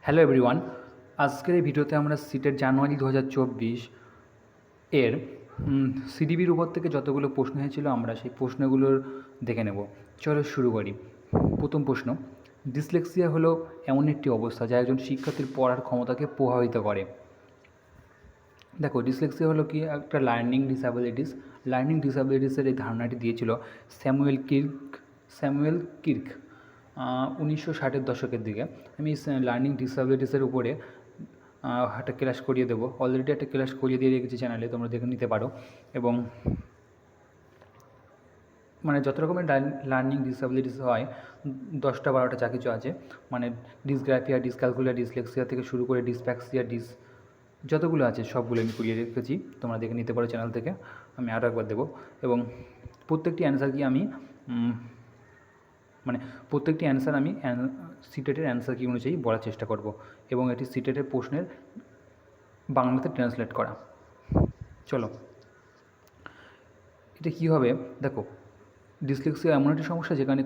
Hello everyone, আজকের এই ভিডিওতে আমরা সিটের জানুয়ারি 2024 এর সিডিবির উপর থেকে যতগুলো প্রশ্ন হয়েছিল আমরা সেই প্রশ্নগুলোর দেখে নেব। চলো শুরু করি। প্রথম প্রশ্ন, ডিসলেক্সিয়া হলো এমন একটি অবস্থা যা একজন শিক্ষার্থীর পড়ার ক্ষমতাকে প্রভাবিত করে। দেখো, ডিসলেক্সিয়া হলো কি একটা লার্নিং ডিসঅ্যাবিলিটিসের এই ধারণাটি দিয়েছিল স্যামুয়েল কির্ক 1960-এর দশকের দিকে। আমি লার্নিং ডিসঅ্যাবিলিটিসের উপরে একটা ক্লাস করিয়ে দেবো, অলরেডি একটা ক্লাস করিয়ে দিয়ে রেখেছি চ্যানেলে, তোমরা দেখে নিতে পারো। এবং মানে যত রকমের লার্নিং ডিসঅ্যাবিলিটিস হয় 10-12টা যা কিছু আছে, মানে ডিসগ্রাফিয়া, ডিসক্যালকুলিয়া, ডিসলেক্সিয়া থেকে শুরু করে ডিসপ্যাক্সিয়া, যতগুলো আছে সবগুলো আমি করিয়ে রেখেছি, তোমরা দেখে নিতে পারো চ্যানেল থেকে। আমি আরও একবার দেবো এবং প্রত্যেকটি অ্যান্সার কি আমি প্রত্যেকটি অ্যান্সার আমি সিটেটের অ্যান্সার কি অনুযায়ী বলার চেষ্টা করব এবং এটি সিটেটের প্রশ্নের বাংলাতে ট্রান্সলেট করা। চলো, এটা কী হবে দেখো। ডিসলেক্সিয়া এমন একটি সমস্যা যেখানে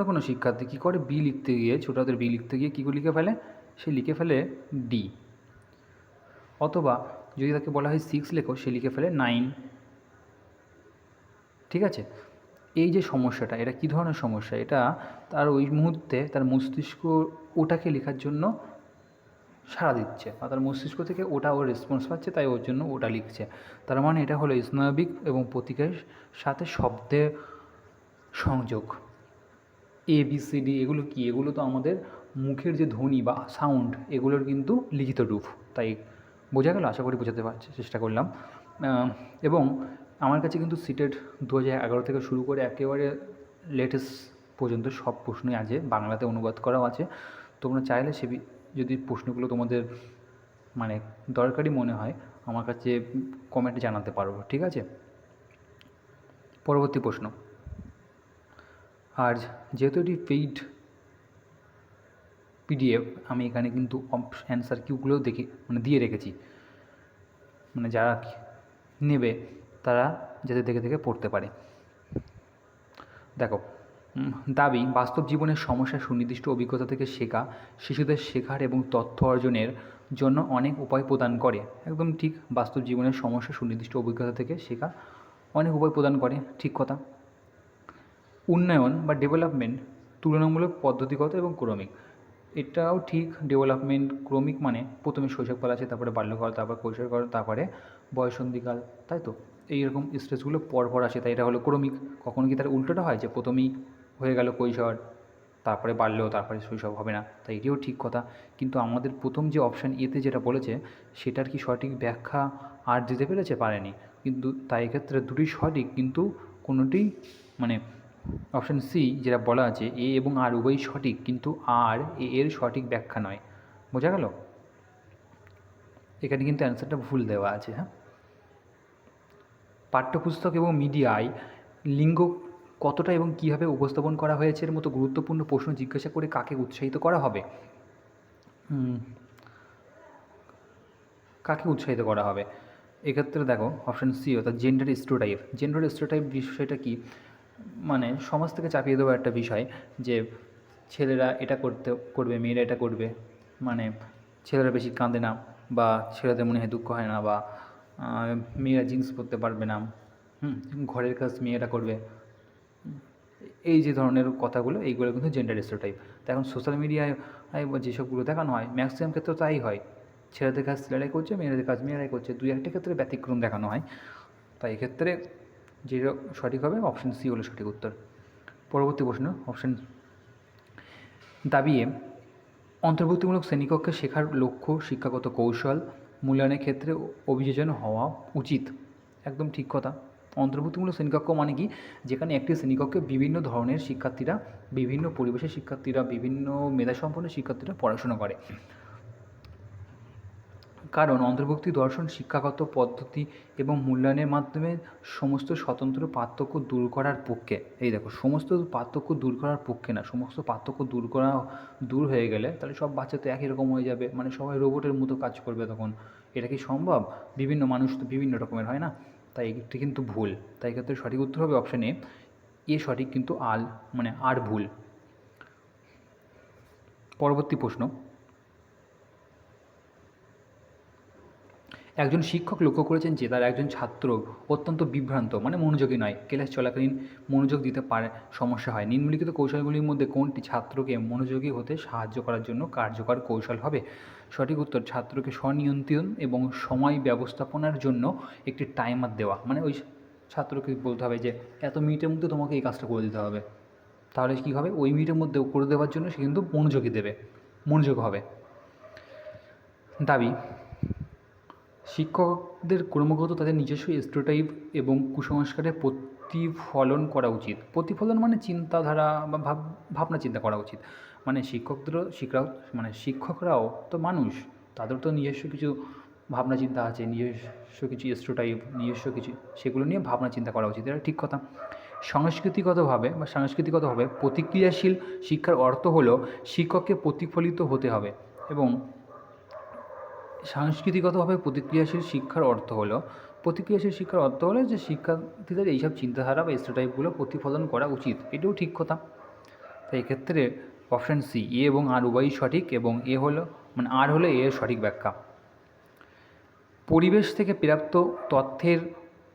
কোনো শিক্ষার্থী কী করে, বি লিখতে গিয়ে, ছোটো হাতের বি লিখতে গিয়ে কী করে লিখে ফেলে, সে লিখে ফেলে ডি। অথবা যদি তাকে বলা হয় 6 লেখো, সে লিখে ফেলে 9। ঠিক আছে, এই যে সমস্যাটা, এটা কী ধরনের সমস্যা? এটা তার ওই মুহূর্তে তার মস্তিষ্ক ওটাকে লেখার জন্য সাড়া দিচ্ছে, বা তার মস্তিষ্ক থেকে ওটা ওর রেসপন্স পাচ্ছে, তাই ওর জন্য ওটা লিখছে। তার মানে এটা হলো স্নায়বিক এবং প্রতীকের সাথে শব্দের সংযোগ। ABCD এগুলো কি? এগুলো তো আমাদের মুখের যে ধ্বনি বা সাউন্ড, এগুলোর কিন্তু লিখিত রূপ। তাই বোঝা গেল? আশা করি বোঝাতে চেষ্টা করলাম। এবং আমার কাছে কিন্তু সিটেট 2011 থেকে শুরু করে একেবারে লেটেস্ট পর্যন্ত সব প্রশ্নই আছে, বাংলাতে অনুবাদ করাও আছে। তোমরা চাইলে যদি প্রশ্নগুলো তোমাদের দরকারি মনে হয়, আমার কাছে কমেন্টে জানাতে পারো। ঠিক আছে, পরবর্তী প্রশ্ন। আর যেহেতু এটি পেইড PDF, আমি এখানে কিন্তু অ্যান্সার কিউগুলোও দিয়ে রেখেছি, যারা নেবে তারা যাতে দেখে দেখে পড়তে পারে। দেখো, দাবি, বাস্তব জীবনের সমস্যা সুনির্দিষ্ট অভিজ্ঞতা থেকে শেখা শিশুদের শেখার এবং তথ্য অর্জনের জন্য অনেক উপায় প্রদান করে। একদম ঠিক, বাস্তব জীবনের সমস্যা সুনির্দিষ্ট অভিজ্ঞতা থেকে শেখা অনেক উপায় প্রদান করে, ঠিক কথা। উন্নয়ন বা ডেভেলপমেন্ট তুলনামূলক পদ্ধতিগত এবং ক্রমিক, এটাও ঠিক। ডেভেলপমেন্ট ক্রমিক মানে প্রথমে শৈশবকাল আছে, তারপরে বাল্যকাল, তারপর কৈশোরকাল, তারপরে বয়ঃসন্ধিকাল, তাই তো এইরকম স্টেজগুলো পরপর আসে, তাই এটা হলো ক্রমিক। কখনো কি তার উল্টোটা হয় যে প্রথমেই হয়ে গেল কৈশোর, তারপরে বাল্য, তারপরে শৈশব? হবে না, তাই এটিও ঠিক কথা। কিন্তু আমাদের প্রথম যে অপশান এতে যেটা বলেছে, সেটার কি সঠিক ব্যাখ্যা আর দিতে পেরেছে? পারেনি। কিন্তু তাই এক্ষেত্রে দুটি সঠিক, কিন্তু কোনোটি অপশান সি যেটা বলা আছে এ এবং আর উভয়ই সঠিক, কিন্তু আর এর সঠিক ব্যাখ্যা নয়। বোঝা গেল? এখানে কিন্তু অ্যান্সারটা ভুল দেওয়া আছে। হ্যাঁ, পাঠ্যপুস্তক এবং মিডিয়ায় লিঙ্গ কতটা এবং কীভাবে উপস্থাপন করা হয়েছে এর মতো গুরুত্বপূর্ণ প্রশ্ন জিজ্ঞাসা করে কাকে উৎসাহিত করা হবে? কাকে উৎসাহিত করা হবে এক্ষেত্রে? দেখো, অপশান সি অর্থাৎ জেন্ডার স্টেরিওটাইপ বিষয়টা কি? সমাজ থেকে চাপিয়ে দেওয়া একটা বিষয় যে ছেলেরা এটা করবে, মেয়েরা এটা করবে। ছেলেরা বেশি কাঁদে না, বা ছেলেদের মনে হয় দুঃখ হয় না, বা মেয়েরা জিন্স পরতে পারবে না, ঘরের কাজ মেয়েরা করবে, এই যে ধরনের কথাগুলো, এইগুলো কিন্তু জেন্ডার স্টেরিওটাইপ। তো এখন সোশ্যাল মিডিয়ায় যেসবগুলো দেখানো হয়, ম্যাক্সিমাম ক্ষেত্রে তাই হয়। ছেলেদের কাজ ছেলেরাই করছে, মেয়েদের কাজ মেয়েরাই করছে, দুই একটা ক্ষেত্রে ব্যতিক্রম দেখানো হয়। তাই এক্ষেত্রে যে সঠিক হবে অপশান সি হলো সঠিক উত্তর। পরবর্তী প্রশ্ন, অপশান দাবিয়ে অন্তর্ভুক্তিমূলক শ্রেণীকক্ষে শেখার লক্ষ্য, শিক্ষাগত কৌশল, মূল্যায়নের ক্ষেত্রে অভিযোজন হওয়া উচিত। একদম ঠিক কথা। অন্তর্ভুক্তিমূলক শ্রেণীকক্ষ মানে কি? যেখানে একটি শ্রেণীকক্ষে বিভিন্ন ধরনের শিক্ষার্থীরা, বিভিন্ন পরিবেশের শিক্ষার্থীরা, বিভিন্ন মেধাসম্পন্ন শিক্ষার্থীরা পড়াশোনা করে। কারণ অন্তর্ভুক্তি দর্শন শিক্ষাগত পদ্ধতি এবং মূল্যায়নের মাধ্যমে সমস্ত স্বতন্ত্র পার্থক্য দূর করার পক্ষে। এই দেখো, সমস্ত পার্থক্য দূর করার পক্ষে না, সমস্ত পার্থক্য দূর হয়ে গেলে তাহলে সব বাচ্চা তো একই রকম হয়ে যাবে, সবাই রোবটের মতো কাজ করবে তখন। এটা কি সম্ভব? বিভিন্ন মানুষ তো বিভিন্ন রকমের হয় না, তাই এটি কিন্তু ভুল। তাই এক্ষেত্রে সঠিক উত্তর হবে অপশান এ সঠিক, কিন্তু আর ভুল। পরবর্তী প্রশ্ন, একজন শিক্ষক লক্ষ্য করেছেন যে তার একজন ছাত্র অত্যন্ত বিভ্রান্ত, মানে মনোযোগী নয়, ক্লাস চলাকালীন মনোযোগ দিতে পারে সমস্যা হয়। নিম্নলিখিত কৌশলগুলির মধ্যে কোনটি ছাত্রকে মনোযোগী হতে সাহায্য করার জন্য কার্যকর কৌশল হবে? সঠিক উত্তর, ছাত্রকে স্বনিয়ন্ত্রণ এবং সময় ব্যবস্থাপনার জন্য একটি টাইমার দেওয়া। মানে ওই ছাত্রকে বলতে হবে যে এত মিনিটের মধ্যে তোমাকে এই কাজটা করে দিতে হবে, তাহলে কী হবে, ওই মিনিটের মধ্যে করে দেওয়ার জন্য সে কিন্তু মনোযোগ হবে। দাবি, শিক্ষকদের ক্রমাগত তাদের নিজস্ব স্টেরিওটাইপ এবং কুসংস্কারের প্রতিফলন করা উচিত। প্রতিফলন মানে চিন্তাধারা বা ভাবনা চিন্তা করা উচিত। মানে শিক্ষকরাও তো মানুষ, তাদের তো নিজস্ব কিছু ভাবনা চিন্তা আছে, নিজস্ব কিছু স্টেরিওটাইপ, নিজস্ব কিছু, সেগুলো নিয়ে ভাবনা চিন্তা করা উচিত, এটা ঠিক কথা। সাংস্কৃতিকভাবে প্রতিক্রিয়াশীল শিক্ষার অর্থ হলো শিক্ষককে প্রতিফলিত হতে হবে, এবং সাংস্কৃতিকভাবে প্রতিক্রিয়াশীল শিক্ষার অর্থ হলো যে শিক্ষার্থীদের এইসব চিন্তাধারা বা স্টেরিওটাইপগুলো প্রতিফলন করা উচিত, এটাও ঠিক কথা। তাই এক্ষেত্রে অপশান সি, এ এবং আর উভয়ই সঠিক, এবং আর হলো এর সঠিক ব্যাখ্যা। পরিবেশ থেকে প্রাপ্ত তথ্যের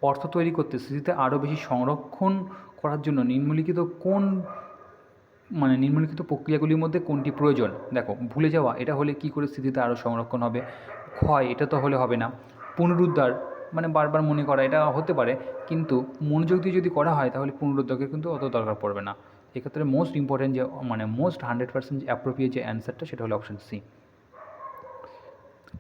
অর্থ তৈরি করতে স্মৃতিতে আরও বেশি সংরক্ষণ করার জন্য নিম্নলিখিত প্রক্রিয়াগুলির মধ্যে কোনটি প্রয়োজন? দেখো, ভুলে যাওয়া, এটা হলে কি করে স্মৃতিতে আরও সংরক্ষণ হবে? ক্ষয়, এটা তো হলে হবে না। পুনরুদ্ধার, মানে বারবার মনে করা, এটা হতে পারে, কিন্তু মনোযোগ দিয়ে যদি করা হয় তাহলে পুনরুদ্ধারের কিন্তু অত দরকার পড়বে না। এক্ষেত্রে মোস্ট ইম্পর্টেন্ট যে 100% অ্যাপ্রোপ্রিয়েট যে অ্যান্সারটা, সেটা হলো অপশান সি।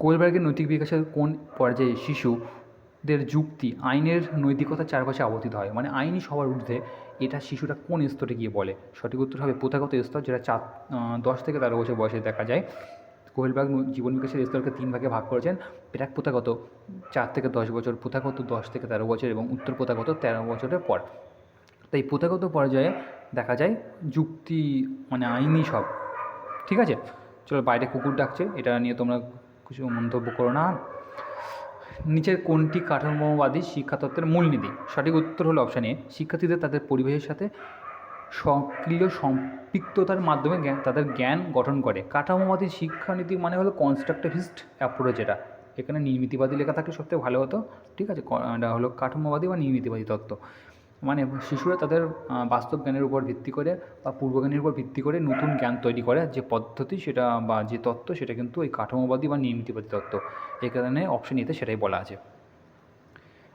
কোলবার্গের নৈতিক বিকাশের কোন পর্যায়ে শিশুদের যুক্তি আইনের নৈতিকতার চারপাশে আবর্তিত হয়? মানে আইনই সবার ঊর্ধ্বে, এটা শিশুরা কোন স্তরে গিয়ে বলে? সঠিক উত্তর হবে প্রথাগত স্তর, যেটা 10 থেকে 13 বছর বয়সে দেখা যায়। কোহেলবার্গ জীবন বিকাশের স্তরকে 3 ভাগে ভাগ করেছেন: প্রাক প্রথাগত 4 থেকে 10 বছর, প্রথাগত 10 থেকে 13 বছর, এবং উত্তর প্রথাগত 13 বছরের পর। তাই প্রথাগত পর্যায়ে দেখা যায় যুক্তি, মানে আইনই সব। ঠিক আছে, চলো, বাইরে কুকুর ডাকছে, এটা নিয়ে তোমরা কিছু মন্তব্য করো না। নিচের কোনটি কাঠামোবাদী শিক্ষাতত্ত্বের মূলনীতি? সঠিক উত্তর হলো অপশান এ, শিক্ষার্থীদের তাদের পরিবেশের সাথে সক্রিয় সম্পৃক্ততার মাধ্যমে তাদের জ্ঞান গঠন করে। কাঠামোবাদী শিক্ষানীতি মানে হলো কনস্ট্রাকটিভিস্ট অ্যাপ্রোচ, এটা এখানে নির্মিতিবাদী লেখা থাকলে সবথেকে ভালো হতো। ঠিক আছে, এটা হলো কাঠামোবাদী বা নির্মিতিবাদী তত্ত্ব। মানে শিশুরা তাদের বাস্তব জ্ঞানের উপর ভিত্তি করে বা পূর্বজ্ঞানের উপর ভিত্তি করে নতুন জ্ঞান তৈরি করে, যে পদ্ধতি সেটা বা যে তত্ত্ব, সেটা কিন্তু ওই কাঠামোবাদী বা নির্মিতিবাদী তত্ত্ব। এই কারণে অপশন এতে সেটাই বলা আছে।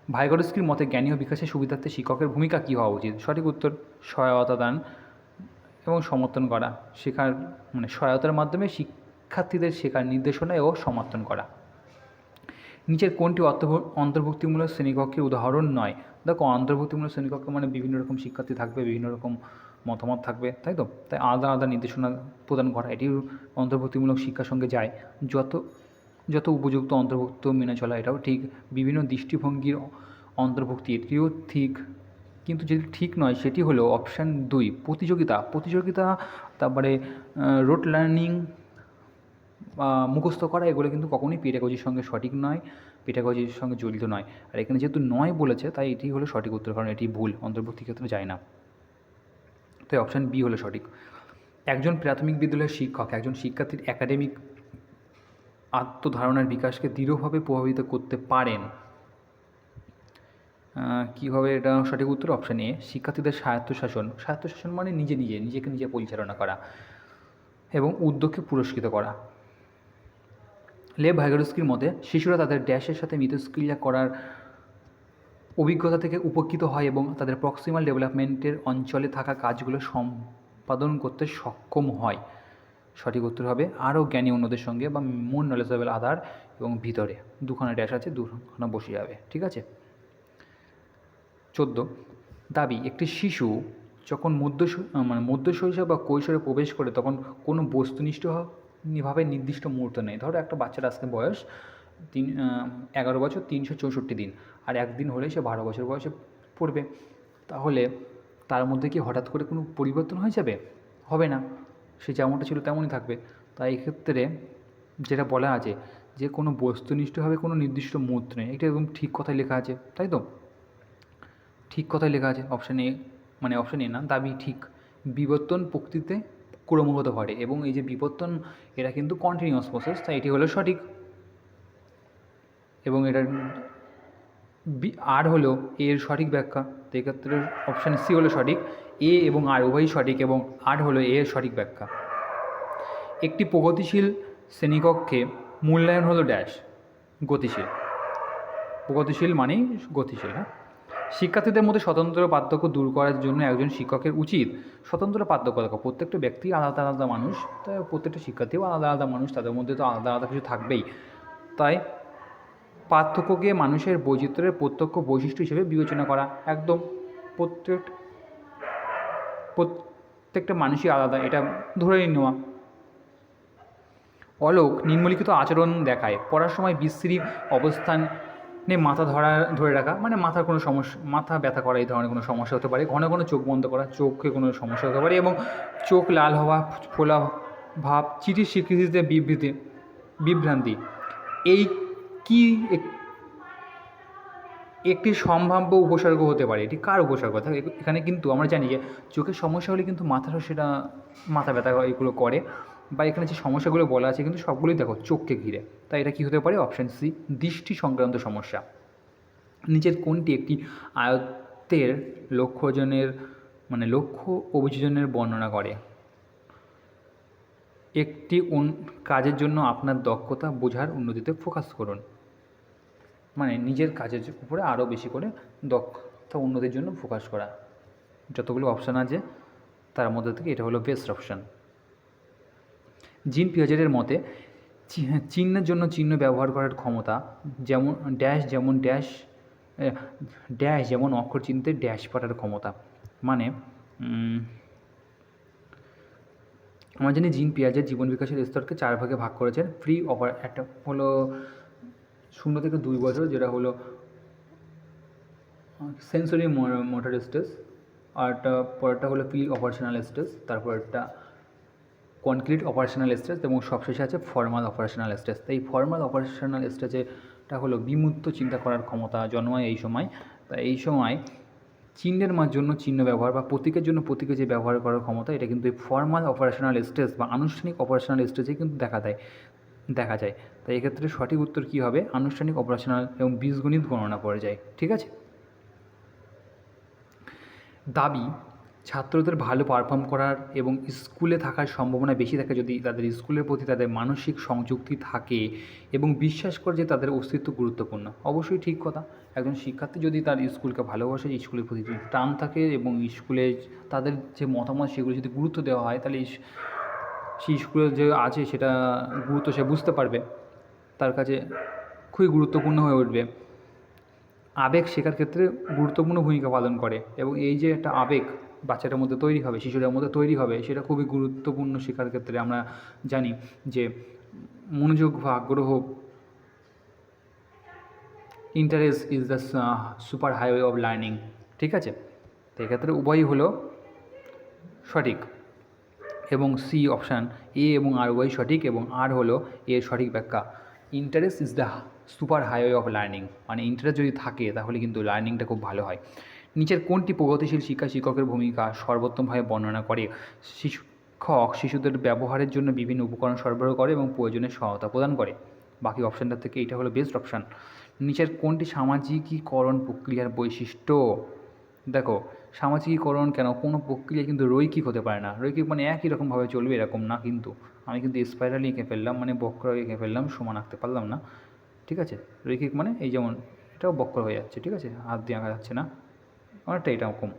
ভাইগরস্কির মতে জ্ঞানী ও বিকাশের সুবিধার্থে শিক্ষকের ভূমিকা কী হওয়া উচিত? সঠিক উত্তর, সহায়তা দান এবং সমর্থন করা। সহায়তার মাধ্যমে শিক্ষার্থীদের শেখার নির্দেশনা ও সমর্থন করা। নিচের কোনটি অন্তর্ভুক্তিমূলক শ্রেণীকক্ষের উদাহরণ নয়? দেখো, অন্তর্ভুক্তিমূলক শ্রেণীকক্ষে মানে বিভিন্ন রকম শিক্ষার্থী থাকবে, বিভিন্ন রকম মতামত থাকবে, তাই তো? তাই আলাদা আলাদা নির্দেশনা প্রদান করা, এটি অন্তর্ভুক্তিমূলক শিক্ষার সঙ্গে যায়। যত উপযুক্ত অন্তর্ভুক্ত মেনে চলা, এটাও ঠিক। বিভিন্ন দৃষ্টিভঙ্গির অন্তর্ভুক্তি, এটিও ঠিক। কিন্তু যেটি ঠিক নয় সেটি হলো অপশান 2, প্রতিযোগিতা, তারপরে রোট লার্নিং বা মুখস্থ করা, এগুলো কিন্তু কখনোই পেডাগজির সঙ্গে সঠিক নয়, পেডাগজির সঙ্গে জড়িত নয়। আর এখানে যেহেতু নয় বলেছে, তাই এটি হলো সঠিক উত্তর, কারণ এটি ভুল, অন্তর্ভুক্তির ক্ষেত্রে যায় না। তাই অপশান বি হলো সঠিক। একজন প্রাথমিক বিদ্যালয়ের শিক্ষক একজন শিক্ষার্থীর একাডেমিক আত্মধারণার বিকাশকে দৃঢ়ভাবে প্রভাবিত করতে পারেন। কীভাবে? এটা সঠিক উত্তর অপশান এ, শিক্ষার্থীদের স্বায়ত্তশাসন মানে নিজেকে নিজে পরিচালনা করা এবং উদ্যোগকে পুরস্কৃত করা। লেভ ভাইগরস্কির মতে শিশুরা তাদের ড্যাশের সাথে মিথস্ক্রিয়া করার অভিজ্ঞতা থেকে উপকৃত হয় এবং তাদের প্রক্সিমাল ডেভেলপমেন্টের অঞ্চলে থাকা কাজগুলো সম্পাদন করতে সক্ষম হয়। সঠিক উত্তর হবে আরও জ্ঞানী অন্যদের সঙ্গে বা মোর নলেজেবল আধার, এবং ভিতরে দুখানা ড্যাশ আছে, দুখানা বসে যাবে। ঠিক আছে। 14 দাবি, একটি শিশু যখন মধ্যশৈশব বা কৈশোরে প্রবেশ করে তখন কোনো বস্তুনিষ্ঠভাবে নির্দিষ্ট মুহূর্ত নেই। ধরো একটা বাচ্চার আজকে বয়স 11 বছর 364 দিন, আর একদিন হলে সে 12 বছর বয়সে পড়বে, তাহলে তার মধ্যে কি হঠাৎ করে কোনো পরিবর্তন হয়ে যাবে? হবে না, সে যেমনটা ছিল তেমনই থাকবে। তাই এক্ষেত্রে যেটা বলা আছে যে কোনো বস্তুনিষ্ঠভাবে কোনো নির্দিষ্ট মুহূর্ত নেই, এটা একদম ঠিক কথাই লেখা আছে, তাই তো? ঠিক কথাই লেখা আছে অপশান এ, মানে অপশান এ না, দাবি ঠিক। বিবর্তন প্রকৃতিতে ক্রমাগত ঘটে, এবং এই যে বিবর্তন, এটা কিন্তু কন্টিনিউয়াস প্রসেস, তাই এটি হলো সঠিক। এবং এটার আর হলো এর সঠিক ব্যাখ্যা। তো এক্ষেত্রে অপশান সি হলো সঠিক, এ এবং আর উভয়ই সঠিক এবং আর হলো এ এর সঠিক ব্যাখ্যা। একটি প্রগতিশীল শ্রেণীকক্ষে মূল্যায়ন হলো ড্যাশ, গতিশীল। প্রগতিশীল মানেই গতিশীল। হ্যাঁ, শিক্ষার্থীদের মধ্যে স্বতন্ত্র পার্থক্য দূর করার জন্য একজন শিক্ষকের উচিত স্বতন্ত্র পার্থক্য দেখা। প্রত্যেকটা ব্যক্তি আলাদা আলাদা মানুষ, তাই প্রত্যেকটা শিক্ষার্থীও আলাদা আলাদা মানুষ, তাদের মধ্যে তো আলাদা আলাদা কিছু থাকবেই। তাই পার্থক্যকে মানুষের বৈচিত্র্যের প্রত্যক্ষ বৈশিষ্ট্য হিসেবে বিবেচনা করা। একদম প্রত্যেকটা মানুষই আলাদা, এটা ধরেই নেওয়া। অলোক নিম্নলিখিত আচরণ দেখায়। পড়ার সময় বিশ্রী অবস্থানে মাথা ধরে রাখা, মানে মাথার কোনো সমস্যা, মাথা ব্যথা করা, এই ধরনের কোনো সমস্যা হতে পারে। ঘন ঘন চোখ বন্ধ করা, চোখে কোনো সমস্যা হতে পারে। এবং চোখ লাল হওয়া, ফোলা ভাব, চিঠির স্বীকৃতিতে বিভ্রান্তি। এই কি একটি সম্ভাব্য উপসর্গ হতে পারে। এটি কার উপসর্গ? এখানে কিন্তু আমরা জানি যে চোখের সমস্যা হলে কিন্তু মাথারও সেটা মাথা ব্যথা এগুলো করে, বা এখানে যে সমস্যাগুলো বলা আছে কিন্তু সবগুলোই দেখো চোখকে ঘিরে। তাই এটা কী হতে পারে? অপশান সি, দৃষ্টি সংক্রান্ত সমস্যা। নিচের কোনটি একটি আয়ত্তের লক্ষ্য অভিযোজনের বর্ণনা করে? একটি কাজের জন্য আপনার দক্ষতা বোঝার উন্নতিতে ফোকাস করুন, মানে নিজের কাজের উপরে আরও বেশি করে দক্ষতা উন্নতির জন্য ফোকাস করা। যতগুলো অপশান আছে তার মধ্যে থেকে এটা হলো বেস্ট অপশান। জিন পিয়াজেটের মতে চিহ্নের জন্য চিহ্ন ব্যবহার করার ক্ষমতা যেমন ড্যাশ যেমন অক্ষর চিনতে ড্যাশ পাঠার ক্ষমতা। মানে আমরা জানি জিন পিয়াজের জীবন বিকাশের স্তরকে 4 ভাগে ভাগ করেছেন। একটা হলো 0 থেকে 2 বছর, যেটা হলো সেন্সরি মোটর স্টেজ, আর পরেরটা হলো প্রি অপারেশনাল স্টেজ, তারপর একটা কনক্রিট অপারেশনাল স্টেজ, এবং সবশেষে আছে ফর্মাল অপারেশনাল স্টেজ। তাই ফর্মাল অপারেশনাল স্টেজেটা হলো বিমূর্ত চিন্তা করার ক্ষমতা জন্মায় এই সময়। তাই এই সময় চিহ্নের জন্য চিহ্ন ব্যবহার বা প্রতীকের জন্য প্রতীকে যে ব্যবহার করার ক্ষমতা, এটা কিন্তু এই ফর্মাল অপারেশনাল স্টেজ বা আনুষ্ঠানিক অপারেশনাল স্টেজে কিন্তু দেখা যায়। তাই এক্ষেত্রে সঠিক উত্তর কী হবে? আনুষ্ঠানিক অপারেশনাল এবং বীজগণিত গণনা পর্যায়ে। ঠিক আছে। দাবি ছাত্রদের ভালো পারফর্ম করার এবং স্কুলে থাকার সম্ভাবনা বেশি থাকে যদি তাদের স্কুলের প্রতি তাদের মানসিক সংযুক্তি থাকে এবং বিশ্বাস করে যে তাদের অস্তিত্ব গুরুত্বপূর্ণ। অবশ্যই ঠিক কথা। একজন শিক্ষার্থী যদি তার স্কুলকে ভালোবাসে, স্কুলের প্রতি যদি টান থাকে এবং স্কুলে তাদের যে মতামত সেগুলো যদি গুরুত্ব দেওয়া হয়, তাহলে সেই স্কুলে যে আছে সেটা গুরুত্ব সে বুঝতে পারবে, তার কাছে খুবই গুরুত্বপূর্ণ হয়ে উঠবে। আবেগ শেখার ক্ষেত্রে গুরুত্বপূর্ণ ভূমিকা পালন করে, এবং এই যে একটা আবেগ বাচ্চাটার মধ্যে তৈরি হবে, শিশুটার মধ্যে তৈরি হবে, সেটা খুবই গুরুত্বপূর্ণ শেখার ক্ষেত্রে। আমরা জানি যে মনোযোগ বা আগ্রহ, interest is the super highway of learning. ঠিক আছে। তো এক্ষেত্রে উভয়ই হলো সঠিক, এবং সি অপশান এ এবং আর উভয়ই সঠিক, এবং আর হলো এর সঠিক ব্যাখ্যা। Interest is the super highway of learning, মানে ইন্টারেস্ট যদি থাকে তাহলে কিন্তু লার্নিংটা খুব ভালো হয়। নিচের কোনটি প্রগতিশীল শিক্ষকের ভূমিকা সর্বোত্তমভাবে বর্ণনা করে? শিক্ষক শিশুদের ব্যবহারের জন্য বিভিন্ন উপকরণ সরবরাহ করে এবং প্রয়োজনে সহায়তা প্রদান করে। বাকি অপশানটা থেকে এটা হলো বেস্ট অপশান। নিচের কোনটি সামাজিকীকরণ প্রক্রিয়ার বৈশিষ্ট্য? দেখো, সামাজিকীকরণ কেন কোনো প্রক্রিয়া কিন্তু রৈখিক হতে পারে না। রৈখিক মানে একই রকমভাবে চলবে এরকম না, কিন্তু আমি কিন্তু স্পাইরালি এঁকে ফেললাম, মানে বক্র এঁকে ফেললাম, সমান আঁকতে পারলাম না। ঠিক আছে। রৈখিক মানে এই যেমন এটাও বক্র হয়ে যাচ্ছে, ঠিক আছে, হাত দিয়ে আঁকা যাচ্ছে না, অনেকটা এরকম।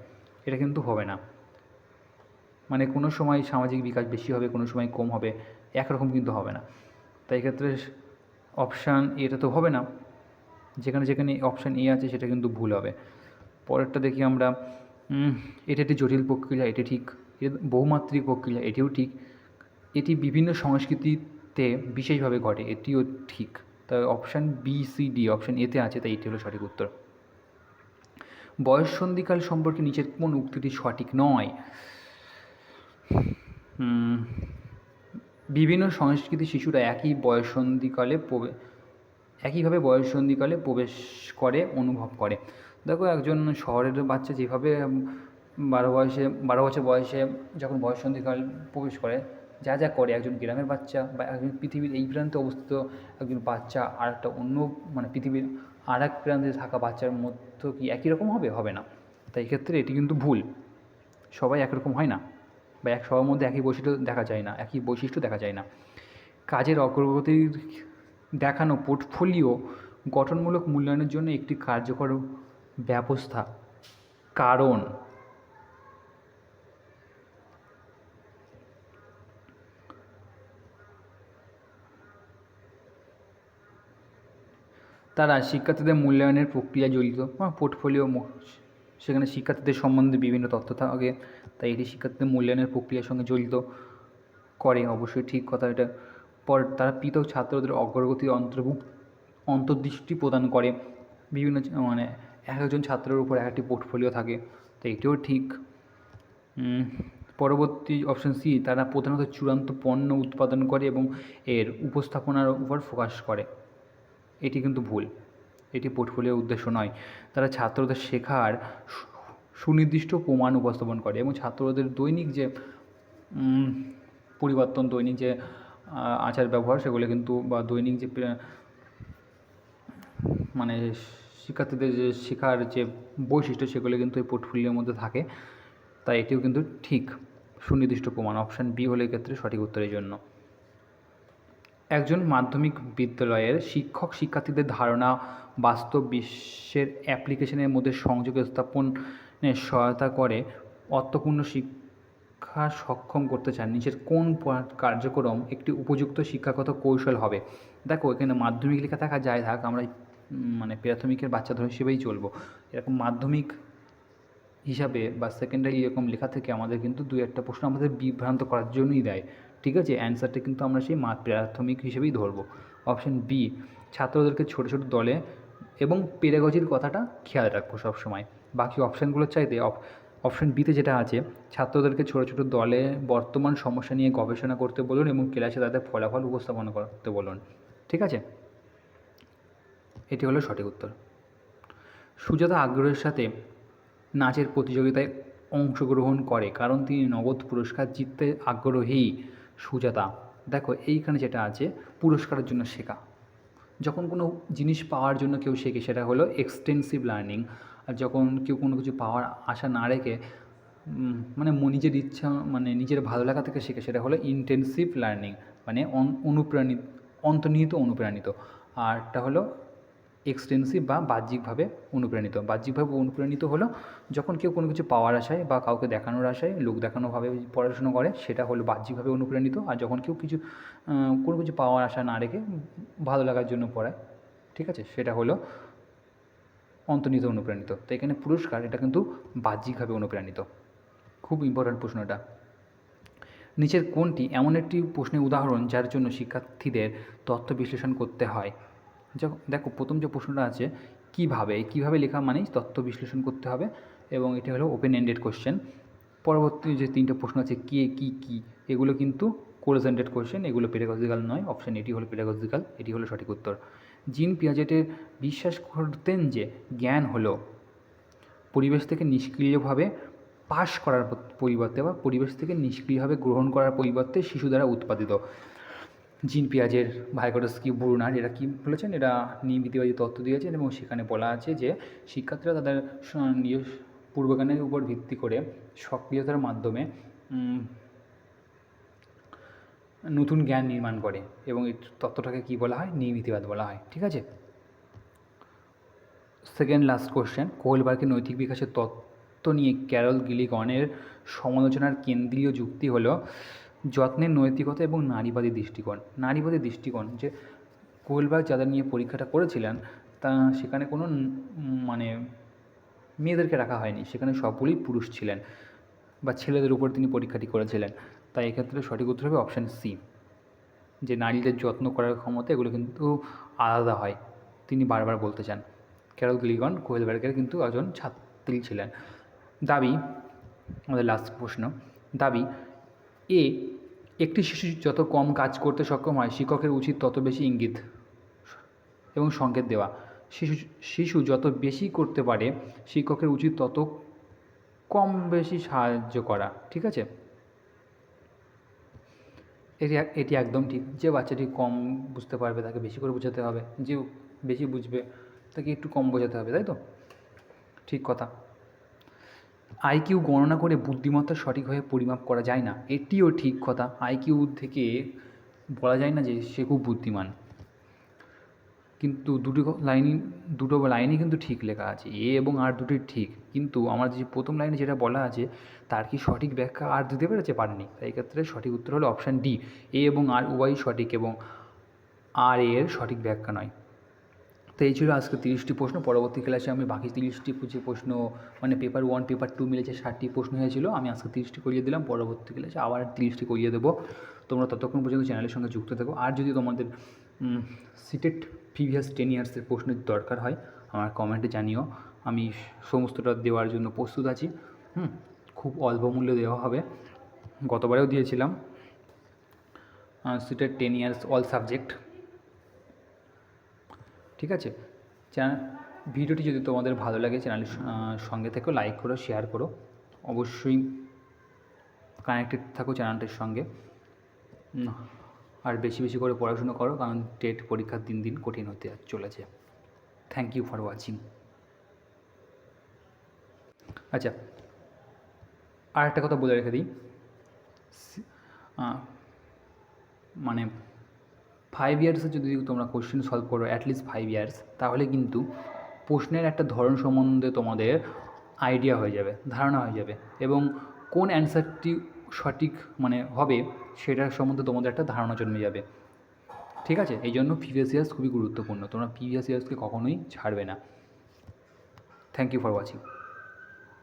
এটা কিন্তু হবে না, মানে কোনো সময় সামাজিক বিকাশ বেশি হবে, কোনো সময় কম হবে, একরকম কিন্তু হবে না। তাই এক্ষেত্রে অপশান এটা তো হবে না, যেখানে যেখানে অপশান এ আছে সেটা কিন্তু ভুল হবে। পরেরটা দেখি আমরা। এটা একটি জটিল প্রক্রিয়া, এটি ঠিক। বহুমাত্রিক প্রক্রিয়া, এটিও ঠিক। এটি বিভিন্ন সংস্কৃতিতে বিশেষভাবে ঘটে, এটিও ঠিক। তাই option B C D option এতে আছে, তাই এটি হলো সঠিক উত্তর। বয়ঃসন্ধিকাল সম্পর্কে নিচের কোন উক্তিটি সঠিক নয়? বিভিন্ন সংস্কৃতির শিশুরা একইভাবে বয়ঃসন্ধিকালে প্রবেশ করে, অনুভব করে। দেখো, একজন শহরের বাচ্চা যেভাবে 12 বছর বয়সে যখন বয়ঃসন্ধিকাল প্রবেশ করে, যা যা করে একজন গ্রামের বাচ্চা বা একজন পৃথিবীর এই প্রান্তে অবস্থিত একজন বাচ্চা আর একটা অন্য মানে পৃথিবীর আর এক প্রান্তে থাকা বাচ্চার মধ্যে কি একই রকম হবে? হবে না। তাই এক্ষেত্রে এটি কিন্তু ভুল। সবাই একরকম হয় না, বা সবার মধ্যে একই বৈশিষ্ট্য দেখা যায় না। কাজের অগ্রগতির দেখানো পোর্টফোলিও গঠনমূলক মূল্যায়নের জন্য একটি কার্যকর ব্যবস্থা। কারণ তারা শিক্ষার্থীদের মূল্যায়নের প্রক্রিয়া জড়িত। পোর্টফোলিও সেখানে শিক্ষার্থীদের সম্বন্ধে বিভিন্ন তথ্য থাকে, তাই এটি শিক্ষার্থীদের মূল্যায়নের প্রক্রিয়ার সঙ্গে জড়িত করে। অবশ্যই ঠিক কথা এটা। পর তারা পৃথক ছাত্রদের অগ্রগতির অন্তর্দৃষ্টি প্রদান করে। বিভিন্ন মানে এক একজন ছাত্রের উপর এক একটি পোর্টফোলিও থাকে, তো এটিও ঠিক। পরবর্তী অপশন সি, তারা প্রধানত চূড়ান্ত পণ্য উৎপাদন করে এবং এর উপস্থাপনার উপর ফোকাস করে। এটি কিন্তু ভুল, এটি পোর্টফোলিওর উদ্দেশ্য নয়। তারা ছাত্রদের শেখার সুনির্দিষ্ট প্রমাণ উপস্থাপন করে এবং ছাত্রদের দৈনিক যে পরিবর্তন, দৈনিক যে আচার ব্যবহার, সেগুলো কিন্তু বা দৈনিক যে মানে শিক্ষার্থীদের যে শেখার যে বৈশিষ্ট্য, সেগুলো কিন্তু এই পোর্টফোলিওর মধ্যে থাকে। তাই এটিও কিন্তু ঠিক, সুনির্দিষ্ট প্রমাণ। অপশান বি হলো এক্ষেত্রে সঠিক উত্তরের জন্য। একজন মাধ্যমিক বিদ্যালয়ের শিক্ষক শিক্ষার্থীদের ধারণা বাস্তব বিশ্বের অ্যাপ্লিকেশনের মধ্যে সংযোগ স্থাপনে সহায়তা করে অর্থপূর্ণ শিক্ষা সক্ষম করতে চান। নিচের কোন কার্যক্রম একটি উপযুক্ত শিক্ষাগত কৌশল হবে? দেখো, এখানে মাধ্যমিক লেখা থাকা যায় থাক, আমরা মানে প্রাথমিকের বাচ্চাদের হিসেবেই চলবো। এরকম মাধ্যমিক হিসাবে বা সেকেন্ডারি এরকম লেখা থেকে আমাদের কিন্তু দুই একটা প্রশ্ন আমাদের বিভ্রান্ত করার জন্যই দেয়। ঠিক আছে, অ্যান্সারটা কিন্তু আমরা সেই প্রাথমিক হিসেবেই ধরবো। অপশান বি, ছাত্রদেরকে ছোটো ছোটো দলে এবং পেডাগজির কথাটা খেয়াল রাখবো সবসময়। বাকি অপশানগুলোর চাইতে অপশান বিতে যেটা আছে, ছাত্রদেরকে ছোটো ছোটো দলে বর্তমান সমস্যা নিয়ে গবেষণা করতে বলুন এবং ক্লাসে তাদের ফলাফল উপস্থাপন করতে বলুন। ঠিক আছে, এটি হলো সঠিক উত্তর। সুজাতা আগ্রহের সাথে নাচের প্রতিযোগিতায় অংশগ্রহণ করে কারণ তিনি নগদ পুরস্কার জিততে আগ্রহী। সুজাতা, দেখো এইখানে যেটা আছে, পুরস্কারের জন্য শেখা। যখন কোনো জিনিস পাওয়ার জন্য কেউ শেখে, সেটা হলো এক্সটেন্সিভ লার্নিং। আর যখন কেউ কোনো কিছু পাওয়ার আশা না রেখে মানে নিজের ইচ্ছা মানে নিজের ভালো লাগা থেকে শেখে, সেটা হলো ইন্টেন্সিভ লার্নিং, মানে অন্তর্নিহিত অনুপ্রাণিত। আরটা হলো এক্সটেন্সিভ বা বাহ্যিকভাবে অনুপ্রাণিত। বাহ্যিকভাবে অনুপ্রাণিত হলো যখন কেউ কোনো কিছু পাওয়ার আশায় বা কাউকে দেখানোর আশায়, লোক দেখানোভাবে পড়াশুনো করে, সেটা হলো বাহ্যিকভাবে অনুপ্রাণিত। আর যখন কেউ কোনো কিছু পাওয়ার আশা না রেখে ভালো লাগার জন্য পড়ায়, ঠিক আছে, সেটা হলো অন্তর্নিহিত অনুপ্রাণিত। তো এখানে পুরস্কার, এটা কিন্তু বাহ্যিকভাবে অনুপ্রাণিত। খুব ইম্পর্ট্যান্ট প্রশ্ন এটা। নিচের কোনটি এমন একটি প্রশ্নের উদাহরণ যার জন্য শিক্ষার্থীদের তথ্য বিশ্লেষণ করতে হয়? দেখো, প্রথম যে প্রশ্নটা আছে, কীভাবে লেখা মানেই তথ্য বিশ্লেষণ করতে হবে, এবং এটা হলো ওপেন এন্ডেড কোশ্চেন। পরবর্তী যে তিনটে প্রশ্ন আছে, কে, কী, এগুলো কিন্তু ক্লোজ এন্ডেড কোশ্চেন, এগুলো পেডাগজিক্যাল নয়। অপশান এটি হলো পেডাগজিক্যাল, এটি হলো সঠিক উত্তর। জিন পিয়াজেটের বিশ্বাস করতেন যে জ্ঞান হলো পরিবেশ থেকে নিষ্ক্রিয়ভাবে পাস করার পরিবর্তে বা পরিবেশ থেকে নিষ্ক্রিয়ভাবে গ্রহণ করার পরিবর্তে শিশু দ্বারা উৎপাদিত। জিন পিয়াজের, ভাইগটস্কি, ব্রুনার, এরা কী বলেছেন? এরা নিমিতিবাদী তত্ত্ব দিয়েছেন এবং সেখানে বলা আছে যে শিক্ষার্থীরা তাদের নিজস্ব পূর্বজ্ঞানের উপর ভিত্তি করে সক্রিয়তার মাধ্যমে নতুন জ্ঞান নির্মাণ করে, এবং এই তত্ত্বটাকে কী বলা হয়? নিমিতিবাদ বলা হয়। ঠিক আছে, সেকেন্ড লাস্ট কোশ্চেন, কোহলবার্গের নৈতিক বিকাশের তত্ত্ব নিয়ে ক্যারল গিলিগনের সমালোচনার কেন্দ্রীয় যুক্তি হলো যত্নের নৈতিকতা এবং নারীবাদী দৃষ্টিকোণ। নারীবাদী দৃষ্টিকোণ, যে কোহলবার্গ যাদের নিয়ে পরীক্ষাটা করেছিলেন, তা সেখানে কোনো মানে মেয়েদেরকে রাখা হয়নি, সেখানে সবগুলোই পুরুষ ছিলেন বা ছেলেদের উপর তিনি পরীক্ষাটি করেছিলেন। তাই এক্ষেত্রে সঠিক উত্তর হবে অপশান সি, যে নারীদের যত্ন করার ক্ষমতা এগুলো কিন্তু আলাদা হয়, তিনি বারবার বলতে চান। ক্যারল গিলিগন কোহেলবার্গের কিন্তু একজন ছাত্রী ছিলেন। দাবি, আমাদের লাস্ট প্রশ্ন, দাবি এ, একটি শিশু যত কম কাজ করতে সক্ষম হয়, শিক্ষকের উচিত তত বেশি ইঙ্গিত এবং সংকেত দেওয়া। শিশু যত বেশি করতে পারে, শিক্ষকের উচিত তত কম বেশি সাহায্য করা। ঠিক আছে, এটি একদম ঠিক। যে বাচ্চাটি কম বুঝতে পারবে তাকে বেশি করে বোঝাতে হবে, যে বেশি বুঝবে তাকে একটু কম বোঝাতে হবে, তাই তো? ঠিক কথা। আইকিউ গণনা করে বুদ্ধিমত্তা সঠিকভাবে পরিমাপ করা যায় না, এটিও ঠিক কথা। আইকিউ থেকে বলা যায় না যে সে খুব বুদ্ধিমান, কিন্তু দুটো লাইনই কিন্তু ঠিক লেখা আছে, এ এবং আর দুটোই ঠিক, কিন্তু আমার যে প্রথম লাইনে যেটা বলা আছে তার কি সঠিক ব্যাখ্যা আর দিতে পেরেছে? পারেনি। তাই ক্ষেত্রে সঠিক উত্তর হলো অপশান ডি, এ এবং আর উভয়ই সঠিক এবং আর এর সঠিক ব্যাখ্যা নয়। তো এই ছিল আজকে 30টি প্রশ্ন। পরবর্তী ক্লাসে আমি বাকি 30টি যে প্রশ্ন, মানে পেপার 1 পেপার 2 মিলে যে 60টি প্রশ্ন হয়েছিল, আমি আজকে 30টি করিয়ে দিলাম। পরবর্তী ক্লাসে আবার 30টি করিয়ে দেবো। তোমরা ততক্ষণ পর্যন্ত চ্যানেলের সঙ্গে যুক্ত থাকো। আর যদি তোমাদের সিটেট প্রিভিয়াস 10 ইয়ার্সের প্রশ্নের দরকার হয় আমার কমেন্টে জানিও, আমি সমস্তটা দেওয়ার জন্য প্রস্তুত আছি। খুব অল্প মূল্যে দেওয়া হবে, গতবারেও দিয়েছিলাম সিটেট 10 ইয়ার্স অল সাবজেক্ট। ঠিক আছে, ভিডিওটি যদি তোমাদের ভালো লাগে চ্যানেলের সঙ্গে থেকো, লাইক করো, শেয়ার করো, অবশ্যই কানেক্টেড থাকো চ্যানেলটির সঙ্গে। আর বেশি বেশি করে পড়াশুনো করো, কারণ টেট পরীক্ষার দিন দিন কঠিন হতে চলেছে। Thank you for watching. আচ্ছা, আর একটা কথা বলে রেখে দিই, মানে 5 ইয়ার্সে যদি তোমরা কোশ্চেন সলভ করো, অ্যাটলিস্ট 5 ইয়ার্স, তাহলে কিন্তু প্রশ্নের একটা ধরন সম্বন্ধে তোমাদের আইডিয়া হয়ে যাবে, ধারণা হয়ে যাবে, এবং কোন অ্যান্সারটি সঠিক মানে হবে সেটার সম্বন্ধে তোমাদের একটা ধারণা জন্মে যাবে। ঠিক আছে, এই জন্য প্রিভিয়াস ইয়ার্স খুবই গুরুত্বপূর্ণ। তোমরা প্রিভিয়াস ইয়ার্সকে কখনোই ছাড়বে না। Thank you for watching.